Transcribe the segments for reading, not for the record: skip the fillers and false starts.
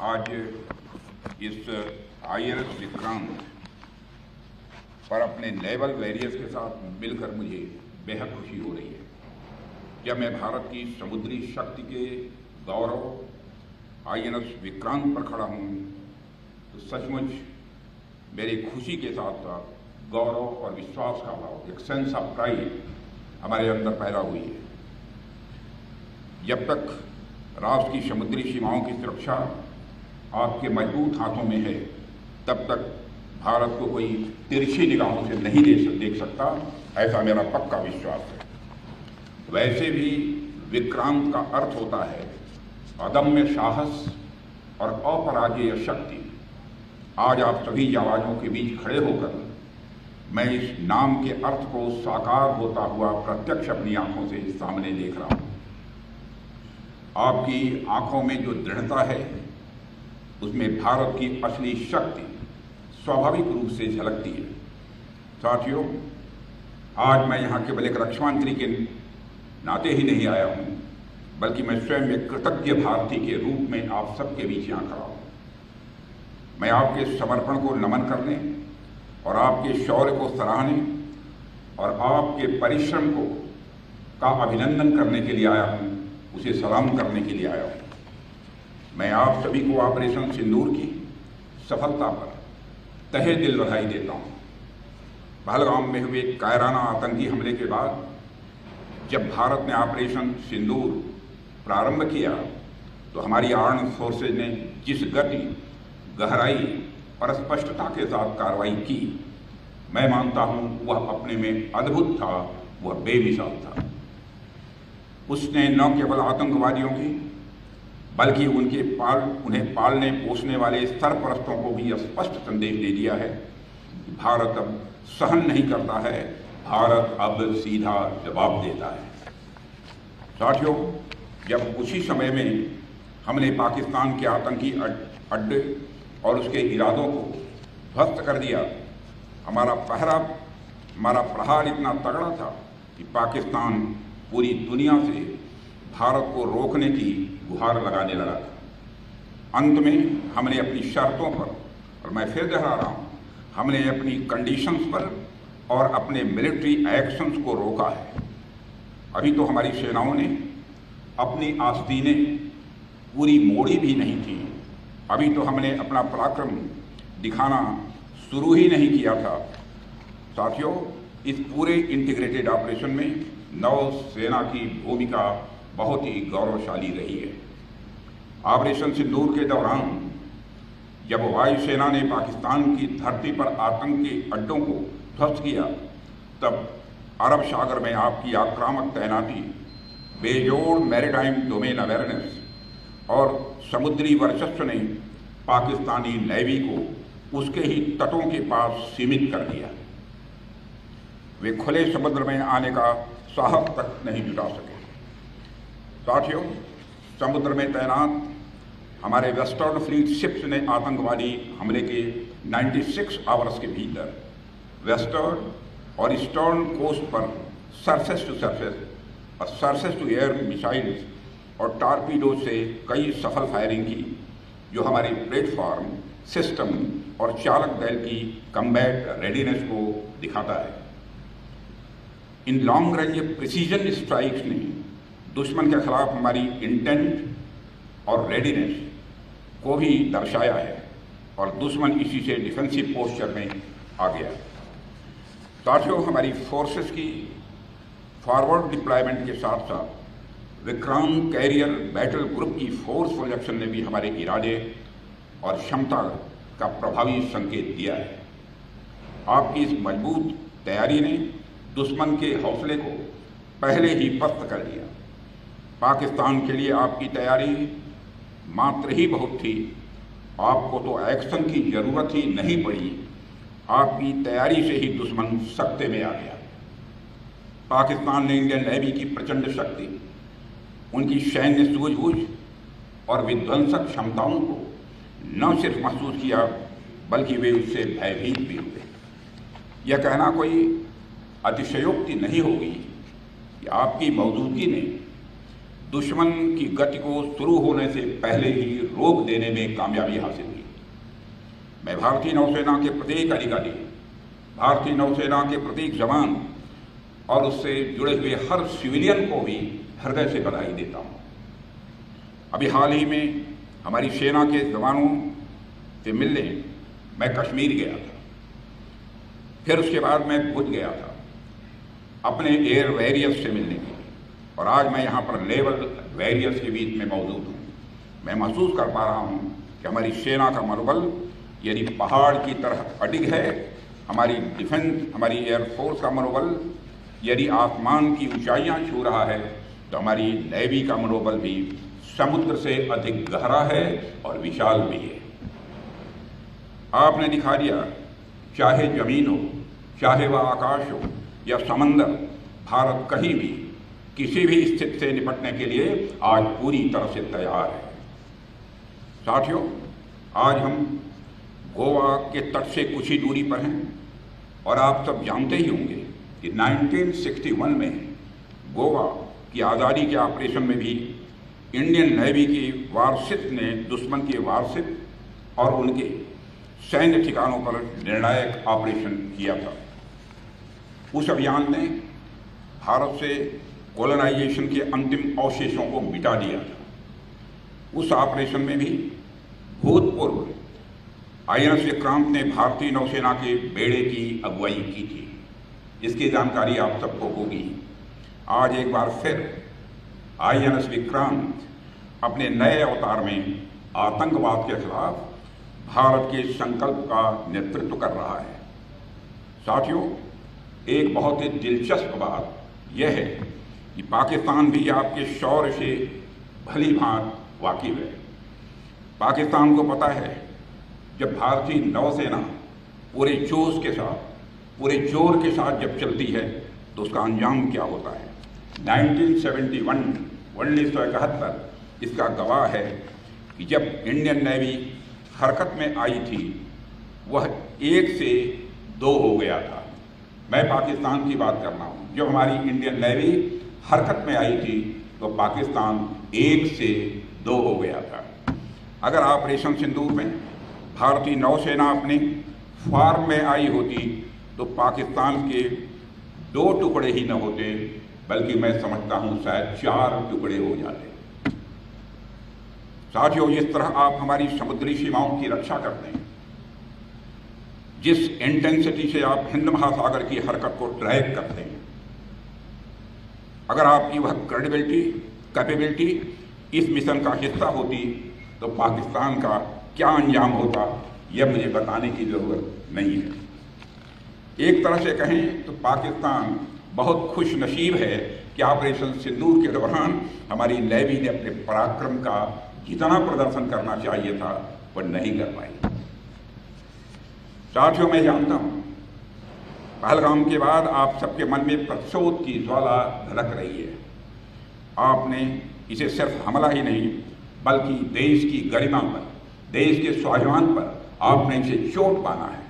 आज इस INS विक्रांत पर अपने नेवल वॉरियर्स के साथ मिलकर मुझे बेहद खुशी हो रही है। जब मैं भारत की समुद्री शक्ति के गौरव INS विक्रांत पर खड़ा हूँ तो सचमुच मेरी खुशी के साथ साथ गौरव और विश्वास का भाव, एक सेंस ऑफ प्राइड हमारे अंदर पैदा हुई है। जब तक राष्ट्र की समुद्री सीमाओं की सुरक्षा आपके मजबूत हाथों में है, तब तक भारत को कोई तिरछी निगाहों से नहीं देख सकता, ऐसा मेरा पक्का विश्वास है। वैसे भी विक्रांत का अर्थ होता है अदम्य साहस और अपराजेय शक्ति। आज आप सभी जाबाजों के बीच खड़े होकर मैं इस नाम के अर्थ को साकार होता हुआ प्रत्यक्ष अपनी आंखों से सामने देख रहा हूं। आपकी आंखों में जो दृढ़ता है उसमें भारत की असली शक्ति स्वाभाविक रूप से झलकती है। साथियों, आज मैं यहाँ केवल एक रक्षा मंत्री के नाते ही नहीं आया हूँ, बल्कि मैं स्वयं एक कृतज्ञ भारतीय के रूप में आप सबके बीच यहाँ खड़ा हूँ। मैं आपके समर्पण को नमन करने और आपके शौर्य को सराहने और आपके परिश्रम को का अभिनंदन करने के लिए आया हूँ, उसे सलाम करने के लिए आया हूँ। मैं आप सभी को ऑपरेशन सिंदूर की सफलता पर तहे दिल बधाई देता हूँ। पहलगाम में हुए कायराना आतंकी हमले के बाद जब भारत ने ऑपरेशन सिंदूर प्रारंभ किया तो हमारी आर्म्ड फोर्सेज ने जिस गति, गहराई और स्पष्टता के साथ कार्रवाई की, मैं मानता हूँ वह अपने में अद्भुत था, वह बेमिसाल था। उसने न केवल आतंकवादियों की बल्कि उन्हें पालने पोसने वाले सरपरस्तों को भी स्पष्ट संदेश दे दिया है कि भारत अब सहन नहीं करता है, भारत अब सीधा जवाब देता है। साथियों, जब उसी समय में हमने पाकिस्तान के आतंकी अड्डे और उसके इरादों को ध्वस्त कर दिया, हमारा प्रहार इतना तगड़ा था कि पाकिस्तान पूरी दुनिया से भारत को रोकने की गुहार लगाने लगा था। अंत में हमने अपनी शर्तों पर, और मैं फिर दोहरा रहा हूँ, हमने अपनी कंडीशंस पर और अपने मिलिट्री एक्शंस को रोका है। अभी तो हमारी सेनाओं ने अपनी आस्तीनें पूरी मोड़ी भी नहीं थी, अभी तो हमने अपना पराक्रम दिखाना शुरू ही नहीं किया था। साथियों, इस पूरे इंटीग्रेटेड ऑपरेशन में नौसेना की भूमिका बहुत ही गौरवशाली रही है। ऑपरेशन सिंदूर के दौरान जब वायुसेना ने पाकिस्तान की धरती पर आतंकी अड्डों को ध्वस्त किया, तब अरब सागर में आपकी आक्रामक तैनाती, बेजोड़ मैरीटाइम डोमेन अवेयरनेस और समुद्री वर्चस्व ने पाकिस्तानी नेवी को उसके ही तटों के पास सीमित कर दिया। वे खुले समुद्र में आने का साहस तक नहीं जुटा सके। साथियों, समुद्र में तैनात हमारे वेस्टर्न फ्लीट शिप्स ने आतंकवादी हमले के 96 आवर्स के भीतर वेस्टर्न और ईस्टर्न कोस्ट पर सरफेस टू सरफेस और सरफेस टू एयर मिसाइल्स और टारपीडो से कई सफल फायरिंग की, जो हमारी प्लेटफॉर्म, सिस्टम और चालक दल की कम्बैट रेडीनेस को दिखाता है। In long range precision strikes ने दुश्मन के खिलाफ हमारी इंटेंट और रेडीनेस को भी दर्शाया है और दुश्मन इसी से डिफेंसिव पोस्चर में आ गया। साथियों, हमारी फोर्सेस की फॉरवर्ड डिप्लॉयमेंट के साथ साथ विक्रांत कैरियर बैटल ग्रुप की फोर्सफुल एक्शन ने भी हमारे इरादे और क्षमता का प्रभावी संकेत दिया है। आपकी इस मजबूत तैयारी ने दुश्मन के हौसले को पहले ही पस्त कर दिया। पाकिस्तान के लिए आपकी तैयारी मात्र ही बहुत थी, आपको तो एक्शन की जरूरत ही नहीं पड़ी, आपकी तैयारी से ही दुश्मन सख्ते में आ गया। पाकिस्तान ने इंडियन नेवी की प्रचंड शक्ति, उनकी सैन्य सूझबूझ और विध्वंसक क्षमताओं को न सिर्फ महसूस किया, बल्कि वे उससे भयभीत भी हुए। यह कहना कोई अतिशयोक्ति नहीं होगी कि आपकी मौजूदगी ने दुश्मन की गति को शुरू होने से पहले ही रोक देने में कामयाबी हासिल की। मैं भारतीय नौसेना के प्रत्येक अधिकारी, भारतीय नौसेना के प्रत्येक जवान और उससे जुड़े हुए हर सिविलियन को भी हृदय से बधाई देता हूँ। अभी हाल ही में हमारी सेना के जवानों से मिलने मैं कश्मीर गया था, फिर उसके बाद मैं भुज गया था अपने एयर वॉरियर्स से मिलने के लिए, और आज मैं यहाँ पर नेवल वॉरियर्स के बीच में मौजूद हूँ। मैं महसूस कर पा रहा हूँ कि हमारी सेना का मनोबल यदि पहाड़ की तरह अडिग है, हमारी डिफेंस, हमारी एयरफोर्स का मनोबल यदि आसमान की ऊंचाइयाँ छू रहा है, तो हमारी नेवी का मनोबल भी समुद्र से अधिक गहरा है और विशाल भी है। आपने दिखा दिया, चाहे जमीन हो, चाहे वह आकाश हो या समंदर, भारत कहीं भी किसी भी स्थिति से निपटने के लिए आज पूरी तरह से तैयार है। साथियों, आज हम गोवा के तट से कुछ ही दूरी पर हैं और आप सब जानते ही होंगे कि 1961 में गोवा की आज़ादी के ऑपरेशन में भी इंडियन नेवी की वारशिप ने दुश्मन के वारशिप और उनके सैन्य ठिकानों पर निर्णायक ऑपरेशन किया था। उस अभियान ने भारत से कॉलोनाइजेशन के अंतिम अवशेषों को मिटा दिया था। उस ऑपरेशन में भी भूतपूर्व INS विक्रांत ने भारतीय नौसेना के बेड़े की अगुवाई की थी। इसकी जानकारी आप सबको होगी। आज एक बार फिर INS विक्रांत अपने नए अवतार में आतंकवाद के खिलाफ भारत के संकल्प का नेतृत्व कर रहा है। साथियों, एक बहुत ही दिलचस्प बात यह है कि पाकिस्तान भी आपके शौर्य से भली भांति वाकिफ है। पाकिस्तान को पता है जब भारतीय नौसेना पूरे जोश के साथ, पूरे जोर के साथ जब चलती है तो उसका अंजाम क्या होता है। 1971 इसका गवाह है कि जब इंडियन नेवी हरकत में आई थी वह 1 से 2 हो गया था। मैं पाकिस्तान की बात कर रहा हूँ। जब हमारी इंडियन नेवी हरकत में आई थी तो पाकिस्तान 1 से 2 हो गया था। अगर ऑपरेशन सिंदूर में भारतीय नौसेना अपने फार्म में आई होती तो पाकिस्तान के 2 टुकड़े ही न होते, बल्कि मैं समझता हूं शायद 4 टुकड़े हो जाते। साथियों, जिस तरह आप हमारी समुद्री सीमाओं की रक्षा करते हैं, जिस इंटेंसिटी से आप हिंद महासागर की हरकत को ट्रैक करते हैं, अगर आपकी वह क्रेडिबिलिटी, कैपेबिलिटी इस मिशन का हिस्सा होती तो पाकिस्तान का क्या अंजाम होता, यह मुझे बताने की जरूरत नहीं है। एक तरह से कहें तो पाकिस्तान बहुत खुश नसीब है कि ऑपरेशन सिंदूर के दौरान हमारी नेवी ने अपने पराक्रम का जितना प्रदर्शन करना चाहिए था वह नहीं कर पाई। साथियों, मैं जानता हूं पहलगाम के बाद आप सबके मन में प्रतिशोध की ज्वाला धड़क रही है। आपने इसे सिर्फ हमला ही नहीं बल्कि देश की गरिमा पर, देश के स्वाभिमान पर आपने इसे चोट पाना है।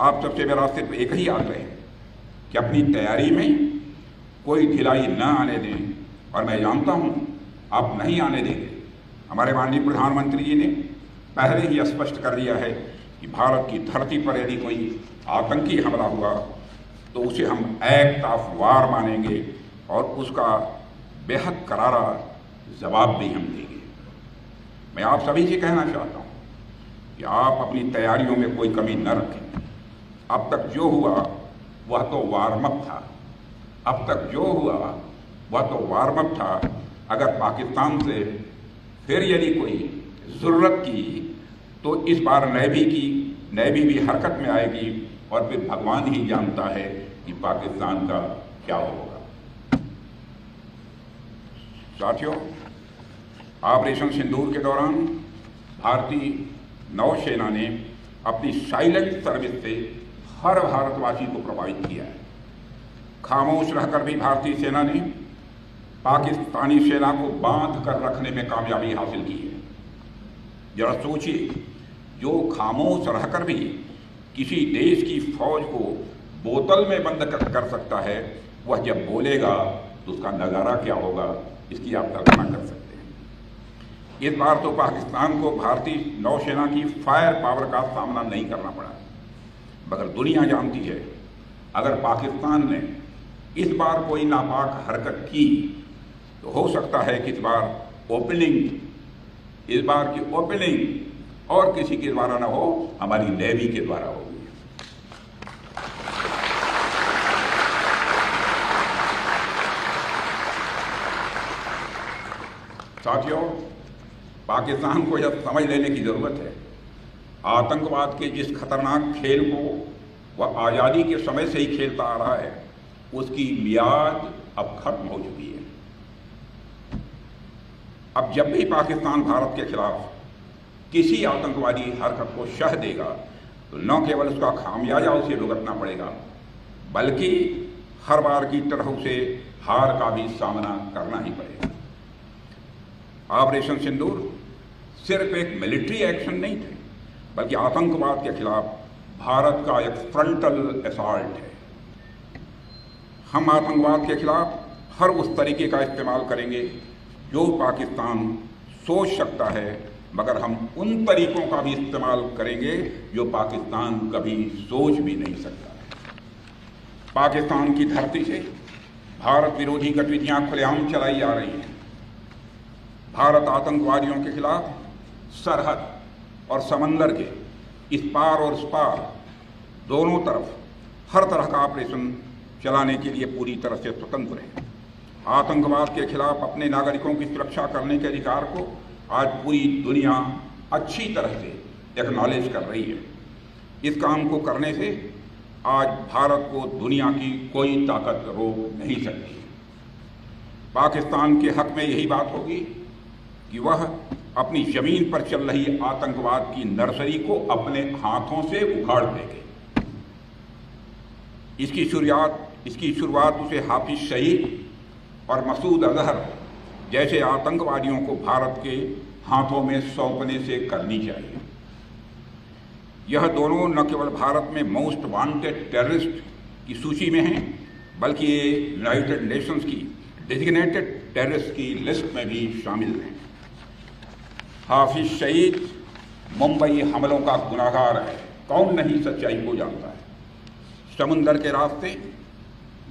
आप सबसे मेरा सिर्फ एक ही आग्रह है कि अपनी तैयारी में कोई ढिलाई न आने दें, और मैं जानता हूं आप नहीं आने देंगे। हमारे माननीय प्रधानमंत्री जी ने पहले ही स्पष्ट कर दिया है कि भारत की धरती पर यदि कोई आतंकी हमला हुआ तो उसे हम एक्ट ऑफ वार मानेंगे और उसका बेहद करारा जवाब भी हम देंगे। मैं आप सभी से कहना चाहता हूँ कि आप अपनी तैयारियों में कोई कमी न रखें। अब तक जो हुआ वह तो वार्म अप था। अब तक जो हुआ वह तो वार्म अप था। अगर पाकिस्तान से फिर यदि कोई ज़रूरत की तो इस बार नेवी भी हरकत में आएगी और फिर भगवान ही जानता है कि पाकिस्तान का क्या होगा। साथियों, ऑपरेशन सिंदूर के दौरान भारतीय नौसेना ने अपनी साइलेंट सर्विस से हर भारतवासी को प्रभावित किया है। खामोश रहकर भी भारतीय सेना ने पाकिस्तानी सेना को बांध कर रखने में कामयाबी हासिल की है। जरा सोचिए, जो खामोश रहकर भी किसी देश की फौज को बोतल में बंद कर सकता है, वह जब बोलेगा तो उसका नज़ारा क्या होगा, इसकी आप कल्पना कर सकते हैं। इस बार तो पाकिस्तान को भारतीय नौसेना की फायर पावर का सामना नहीं करना पड़ा, मगर दुनिया जानती है अगर पाकिस्तान ने इस बार कोई नापाक हरकत की तो हो सकता है कि इस बार की ओपनिंग और किसी के द्वारा ना हो, हमारी नेवी के द्वारा होगी। साथियों, पाकिस्तान को यह समझ लेने की जरूरत है आतंकवाद के जिस खतरनाक खेल को वह आज़ादी के समय से ही खेलता आ रहा है, उसकी मियाद अब खत्म हो चुकी है। अब जब भी पाकिस्तान भारत के खिलाफ किसी आतंकवादी हरकत को शह देगा तो न केवल उसका खामियाजा उसे भुगतना पड़ेगा, बल्कि हर बार की तरह उसे हार का भी सामना करना ही पड़ेगा। ऑपरेशन सिंदूर सिर्फ एक मिलिट्री एक्शन नहीं थे, बल्कि आतंकवाद के खिलाफ भारत का एक फ्रंटल असॉल्ट है। हम आतंकवाद के खिलाफ हर उस तरीके का इस्तेमाल करेंगे जो पाकिस्तान सोच सकता है, मगर हम उन तरीकों का भी इस्तेमाल करेंगे जो पाकिस्तान कभी सोच भी नहीं सकता है। पाकिस्तान की धरती से भारत विरोधी गतिविधियां खुलेआम चलाई जा रही हैं। भारत आतंकवादियों के खिलाफ सरहद और समंदर के इस पार और उस पार दोनों तरफ हर तरह का ऑपरेशन चलाने के लिए पूरी तरह से स्वतंत्र है। आतंकवाद के खिलाफ अपने नागरिकों की सुरक्षा करने के अधिकार को आज पूरी दुनिया अच्छी तरह से एक्नॉलेज कर रही है। इस काम को करने से आज भारत को दुनिया की कोई ताकत रोक नहीं सकती। पाकिस्तान के हक में यही बात होगी कि वह अपनी जमीन पर चल रही आतंकवाद की नर्सरी को अपने हाथों से उखाड़ देंगे। इसकी शुरुआत उसे हाफिज सईद और मसूद अजहर जैसे आतंकवादियों को भारत के हाथों में सौंपने से करनी चाहिए। यह दोनों न केवल भारत में मोस्ट वांटेड टेररिस्ट की सूची में हैं, बल्कि ये यूनाइटेड नेशंस की डेजिग्नेटेड टेररिस्ट की लिस्ट में भी शामिल हैं। हाफिज सईद मुंबई हमलों का गुनाहगार है, कौन नहीं सच्चाई को जानता है। समुंदर के रास्ते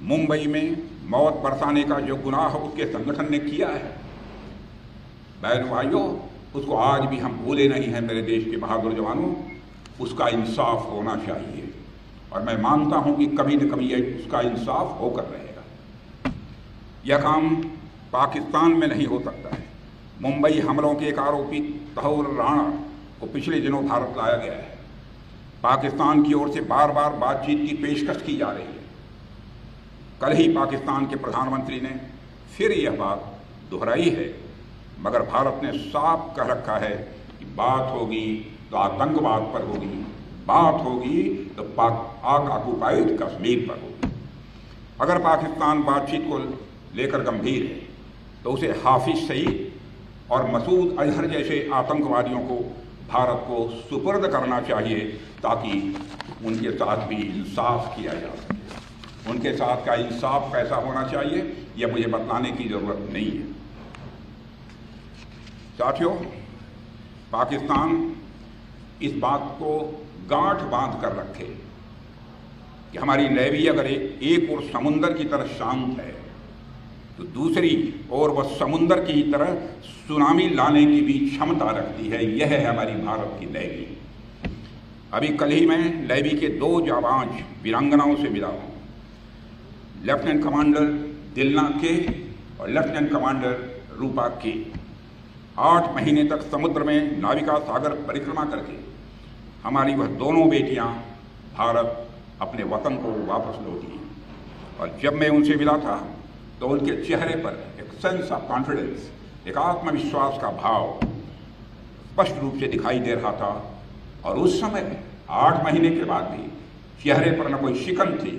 मुंबई में मौत बरसाने का जो गुनाह उसके संगठन ने किया है, बहन भाइयों, उसको आज भी हम भूले नहीं हैं। मेरे देश के बहादुर जवानों, उसका इंसाफ होना चाहिए और मैं मानता हूं कि कभी न कभी उसका इंसाफ होकर रहेगा। यह काम पाकिस्तान में नहीं हो सकता है। मुंबई हमलों के एक आरोपी तहूर राणा को पिछले दिनों भारत लाया गया है। पाकिस्तान की ओर से बार बार बातचीत की पेशकश की जा रही है। कल ही पाकिस्तान के प्रधानमंत्री ने फिर यह बात दोहराई है, मगर भारत ने साफ कह रखा है कि बात होगी तो आतंकवाद पर होगी, बात होगी तो पाक ऑक्युपाइड कश्मीर पर होगी। अगर पाकिस्तान बातचीत को लेकर गंभीर है तो उसे हाफिज सईद और मसूद अजहर जैसे आतंकवादियों को भारत को सुपुर्द करना चाहिए, ताकि उनके साथ भी इंसाफ किया जा सके। उनके साथ का इंसाफ कैसा होना चाहिए यह मुझे बतलाने की जरूरत नहीं है। साथियों, पाकिस्तान इस बात को गांठ बांध कर रखे कि हमारी नेवी अगर एक ओर समुंदर की तरह शांत है तो दूसरी ओर वह समुंदर की तरह सुनामी लाने की भी क्षमता रखती है। यह है हमारी भारत की नेवी। अभी कल ही मैं नेवी के 2 जाबाज वीरांगनाओं से मिला हूँ, लेफ्टिनेंट कमांडर दिलना के और लेफ्टिनेंट कमांडर रूपा के। 8 महीने तक समुद्र में नाविका सागर परिक्रमा करके हमारी वह दोनों बेटियां भारत अपने वतन को वापस लौटी। और जब मैं उनसे मिला था तो उनके चेहरे पर एक सेंस ऑफ कॉन्फिडेंस, एक आत्मविश्वास का भाव स्पष्ट रूप से दिखाई दे रहा था। और उस समय 8 महीने के बाद भी चेहरे पर न कोई शिकन थी,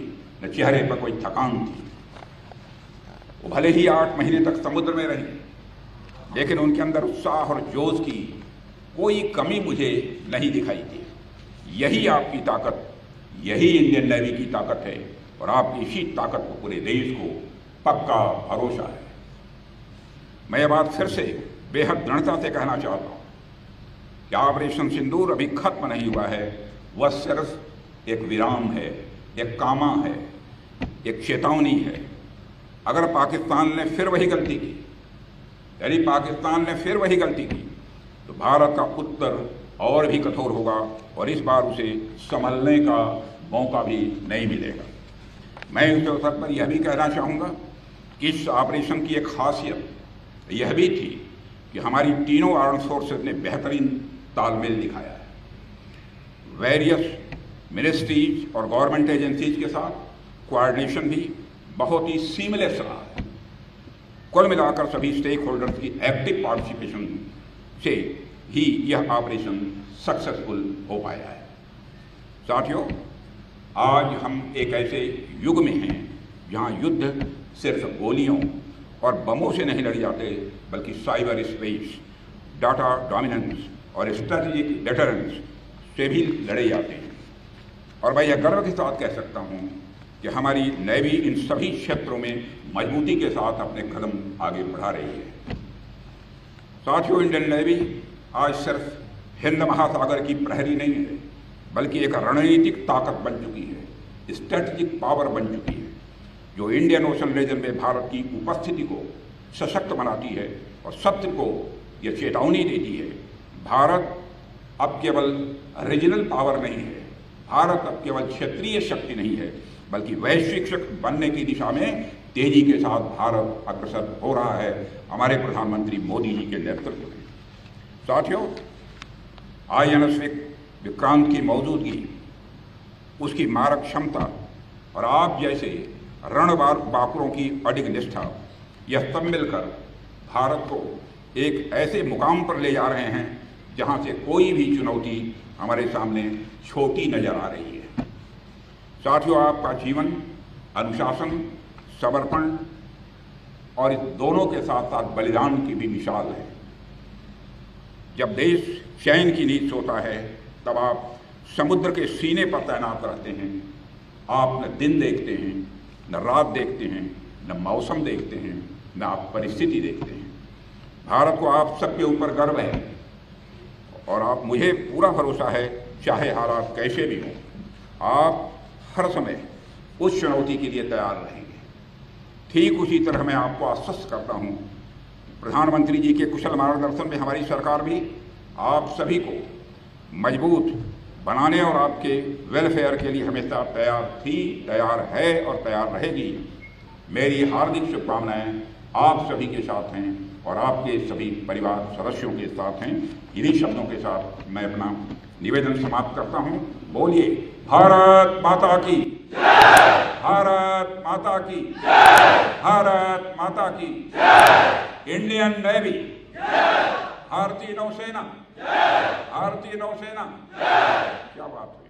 न चेहरे पर कोई थकान थी। वो भले ही 8 महीने तक समुद्र में रही, लेकिन उनके अंदर उत्साह और जोश की कोई कमी मुझे नहीं दिखाई दी। यही आपकी ताकत, यही इंडियन नेवी की ताकत है और आपकी इसी ताकत को पूरे देश को पक्का भरोसा है। मैं ये बात फिर से बेहद दृढ़ता से कहना चाहता हूँ कि ऑपरेशन सिंदूर अभी खत्म नहीं हुआ है। वह सिर्फ एक विराम है, एक कामा है, एक चेतावनी है। अगर पाकिस्तान ने फिर वही गलती की, यानी पाकिस्तान ने फिर वही गलती की, तो भारत का उत्तर और भी कठोर होगा और इस बार उसे संभलने का मौका भी नहीं मिलेगा। मैं इस अवसर पर यह भी कहना चाहूँगा कि इस ऑपरेशन की एक खासियत यह भी थी कि हमारी तीनों आर्म्ड फोर्सेज ने बेहतरीन तालमेल दिखाया है। वेरियस मिनिस्ट्रीज और गवर्नमेंट एजेंसीज के साथ कोऑर्डिनेशन भी बहुत ही सीमलेस रहा है। कुल मिलाकर सभी स्टेक होल्डर्स की एक्टिव पार्टिसिपेशन से ही यह ऑपरेशन सक्सेसफुल हो पाया है। साथियों, आज हम एक ऐसे युग में हैं जहां युद्ध सिर्फ गोलियों और बमों से नहीं लड़े जाते, बल्कि साइबर स्पेस, डाटा डोमिनेंस और स्ट्रेटेजिक डेटरेंस से भी लड़े जाते हैं। और मैं यह गर्व के साथ कह सकता हूं कि हमारी नेवी इन सभी क्षेत्रों में मजबूती के साथ अपने कदम आगे बढ़ा रही है। साथियों, इंडियन नेवी आज सिर्फ हिंद महासागर की प्रहरी नहीं है, बल्कि एक रणनीतिक ताकत बन चुकी है, स्ट्रेटेजिक पावर बन चुकी है, जो इंडियन ओशन रीजन में भारत की उपस्थिति को सशक्त बनाती है और शत्रु को यह चेतावनी देती है। भारत अब केवल रीजनल पावर नहीं है, भारत अब केवल क्षेत्रीय शक्ति नहीं है, बल्कि वैश्विक शक्ति बनने की दिशा में तेजी के साथ भारत अग्रसर हो रहा है, हमारे प्रधानमंत्री मोदी जी के नेतृत्व में। साथियों, INS विक्रांत की मौजूदगी, उसकी मारक क्षमता और आप जैसे रणबांकुरों की अडिग निष्ठा, यह सब मिलकर भारत को एक ऐसे मुकाम पर ले जा रहे हैं जहां से कोई भी चुनौती हमारे सामने छोटी नजर आ रही है। साथियों, आपका जीवन अनुशासन, समर्पण और इस दोनों के साथ साथ बलिदान की भी मिसाल है। जब देश चैन की नींद सोता है, तब आप समुद्र के सीने पर तैनात रहते हैं। आप न दिन देखते हैं, न रात देखते हैं, न मौसम देखते हैं, न आप परिस्थिति देखते हैं। भारत को आप सबके ऊपर गर्व है और आप मुझे पूरा भरोसा है, चाहे हालात कैसे भी हों, आप हर समय उस चुनौती के लिए तैयार रहेंगे। ठीक उसी तरह मैं आपको आश्वस्त करता हूं, प्रधानमंत्री जी के कुशल मार्गदर्शन में हमारी सरकार भी आप सभी को मजबूत बनाने और आपके वेलफेयर के लिए हमेशा तैयार थी, तैयार है और तैयार रहेगी। मेरी हार्दिक शुभकामनाएं आप सभी के साथ हैं और आपके सभी परिवार सदस्यों के साथ हैं। इन्हीं शब्दों के साथ मैं अपना निवेदन समाप्त करता हूं। बोलिए भारत माता की जय, भारत माता की जय, भारत माता की जय। इंडियन नेवी जय, भारतीय नौसेना जय, भारतीय नौसेना जय। क्या बात है।